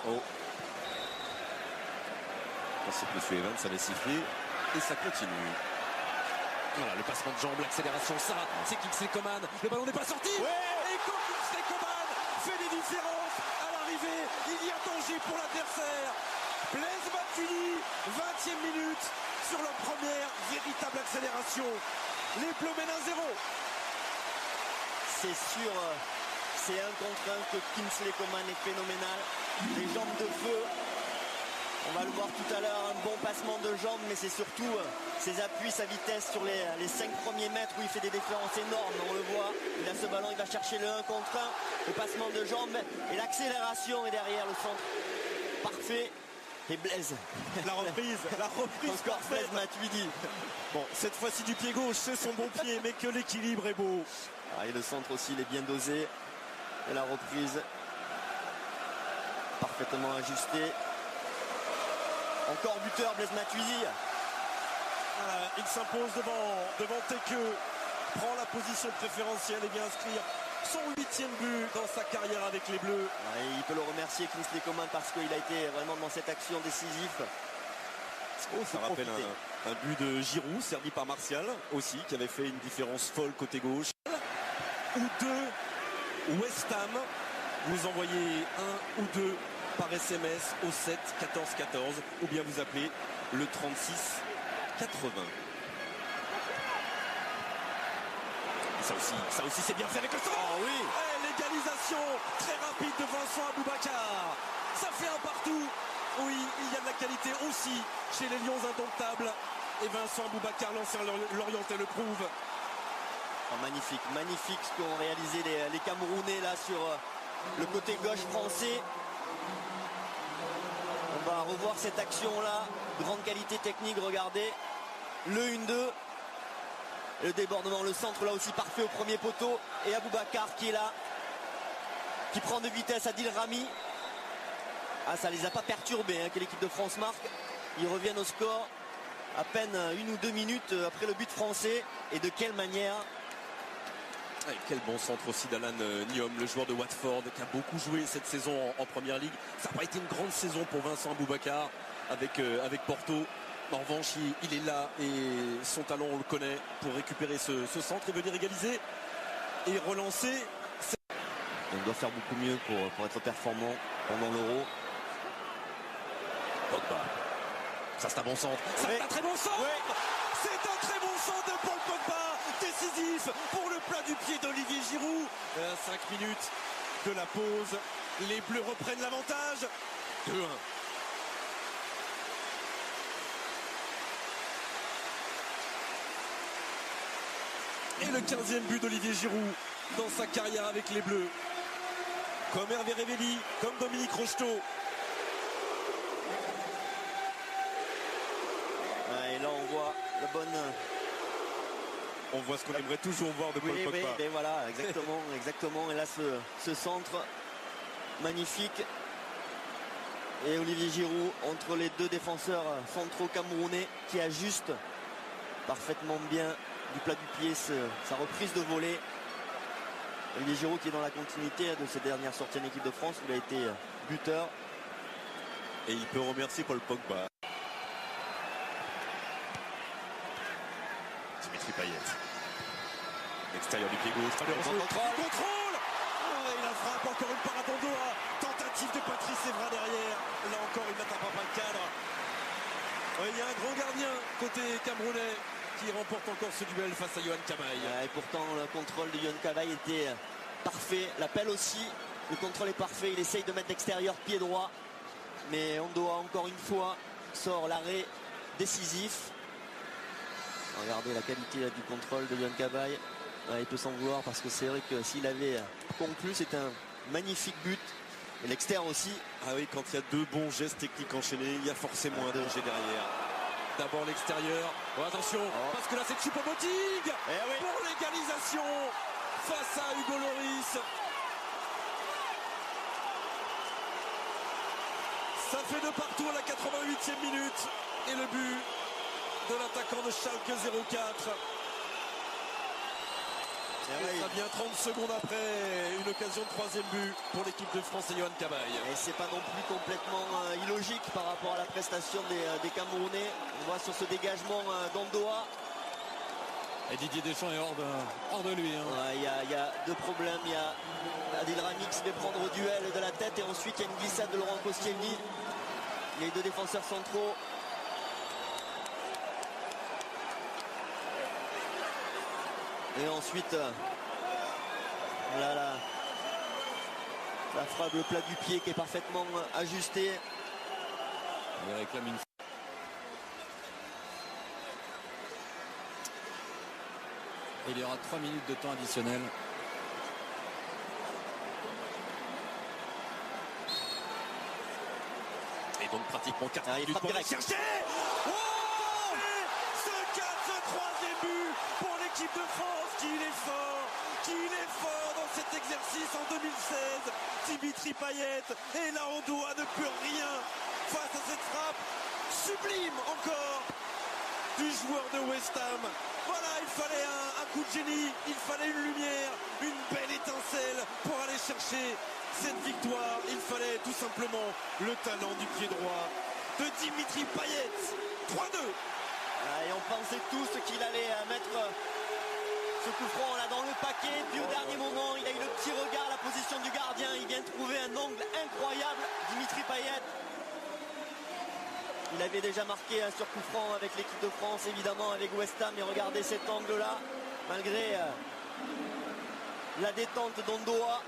Oh. Je pensais que M. Evans avait sifflé et ça continue. Voilà, le passement de jambes, l'accélération, ça, c'est Kingsley Coman. Le ballon n'est pas sorti. Ouais. Et quand Kingsley Coman fait des différences à l'arrivée, il y a danger pour l'adversaire. Blaise Matuidi, 20e minute, sur leur première véritable accélération. Les Bleus mènent 1-0. C'est sûr, c'est un contre un que Kingsley Coman est phénoménal. Les jambes de feu. On va le voir tout à l'heure, un bon passement de jambes, mais c'est surtout ses appuis, sa vitesse sur les 5 premiers mètres où il fait des différences énormes. On le voit, il a ce ballon, il va chercher le 1 contre 1, le passement de jambes et l'accélération est derrière le centre. Parfait. Et Blaise. La reprise Encore Blaise Matuidi. Bon, cette fois-ci du pied gauche, c'est son bon pied, mais que l'équilibre est beau. Ah, et le centre aussi, il est bien dosé. Et la reprise, parfaitement ajustée. Encore buteur, Blaise Matuidi. Voilà, il s'impose devant Tekeu, prend la position préférentielle et vient inscrire son 8e but dans sa carrière avec les Bleus. Ouais, il peut le remercier, Kingsley Coman, parce qu'il a été vraiment dans cette action décisive. Ça rappelle un but de Giroud, servi par Martial aussi, qui avait fait une différence folle côté gauche. Ou deux, West Ham, vous envoyez un ou deux par SMS au 7 14 14 ou bien vous appelez le 36 80. Ça aussi c'est bien fait avec le centre. Oh oui. Et l'égalisation très rapide de Vincent Aboubakar. Ça fait un partout. Oui, il y a de la qualité aussi chez les Lions indomptables. Et Vincent Aboubakar, l'ancien Lorientais, le prouve. Oh, magnifique ce qu'ont réalisé les Camerounais là sur le côté gauche français. On va revoir cette action là, grande qualité technique, regardez. Le 1-2. Le débordement, le centre là aussi parfait au premier poteau. Et Aboubakar qui est là, qui prend de vitesse Adil Rami. Ah, ça les a pas perturbés que l'équipe de France marque. Ils reviennent au score à peine 1 ou 2 minutes après le but français. Et de quelle manière. Et quel bon centre aussi d'Alan Nyom, le joueur de Watford qui a beaucoup joué cette saison en Première Ligue. Ça n'a pas été une grande saison pour Vincent Aboubakar avec Porto. En revanche, il est là et son talent, on le connaît, pour récupérer ce centre et venir égaliser et relancer. On doit faire beaucoup mieux pour être performant pendant l'Euro. Pogba. Ça c'est un bon centre. C'est un très bon centre. Ouais. C'est un très bon centre de Paul Pogba. Décisif pour le plat du pied d'Olivier Giroud. 5 minutes de la pause. Les Bleus reprennent l'avantage. 2-1. Et le 15e but d'Olivier Giroud dans sa carrière avec les Bleus. Comme Hervé Révelli, comme Dominique Rocheteau. Et là on voit la bonne. On voit ce qu'on aimerait toujours voir de Paul Pogba. Oui, voilà, exactement. Et là ce centre magnifique. Et Olivier Giroud entre les deux défenseurs centraux camerounais qui ajustent parfaitement bien du plat du pied sa reprise de volée. Olivier Giroud qui est dans la continuité de ses dernières sorties en équipe de France où il a été buteur. Et il peut remercier Paul Pogba. Dimitri Payet. L'extérieur du pied gauche. Contrôle. Oh, et la frappe, encore une parade en dos. Tentative de Patrice Evra derrière. Là encore, il n'atteint pas le cadre. Il y a un grand gardien côté camerounais qui remporte encore ce duel face à Yohan Cabaye. Et pourtant le contrôle de Yohan Cabaye était parfait. L'appel aussi, le contrôle est parfait. Il essaye de mettre l'extérieur pied droit. Mais Ondoa encore une fois sort l'arrêt décisif. Regardez la qualité du contrôle de Yohan Cabaye. Il peut s'en vouloir parce que c'est vrai que s'il avait conclu, c'est un magnifique but. Et l'extérieur aussi. Ah oui, quand il y a deux bons gestes techniques enchaînés, il y a forcément un danger derrière. D'abord l'extérieur. Oh, attention, parce que là c'est Choupo-Moting pour l'égalisation face à Hugo Lloris. Ça fait de partout à la 88e minute. Et le but de l'attaquant de Schalke 04. Et ça vient 30 secondes après une occasion de troisième but pour l'équipe de France et Yohan Cabaye. Et c'est pas non plus complètement illogique par rapport à la prestation des Camerounais. On voit sur ce dégagement d'Ondoa. Et Didier Deschamps est hors de lui. Hein. Ouais, il y a deux problèmes. Il y a Adil Rami qui se fait prendre au duel de la tête et ensuite il y a une glissade de Laurent Koscielny. Les deux défenseurs centraux. Et ensuite, voilà la frappe, le plat du pied qui est parfaitement ajusté. Il réclame une. Il y aura 3 minutes de temps additionnel. Et donc pratiquement 4 il minutes frappe pour aller direct. chercher. Oh, ce troisième but pour l'équipe de France. Qu'il est fort dans cet exercice en 2016. Dimitri Payet. Et là on ne peut rien face à cette frappe sublime encore du joueur de West Ham. Voilà, il fallait un coup de génie, il fallait une lumière, une belle étincelle pour aller chercher cette victoire. Il fallait tout simplement le talent du pied droit de Dimitri Payet. 3-2. Et on pensait tous qu'il allait mettre ce coup franc là dans le paquet. Puis au dernier moment, il a eu le petit regard, la position du gardien. Il vient de trouver un angle incroyable, Dimitri Payet. Il avait déjà marqué sur coup franc avec l'équipe de France, évidemment, avec West Ham. Et regardez cet angle-là, malgré la détente d'Ondoa.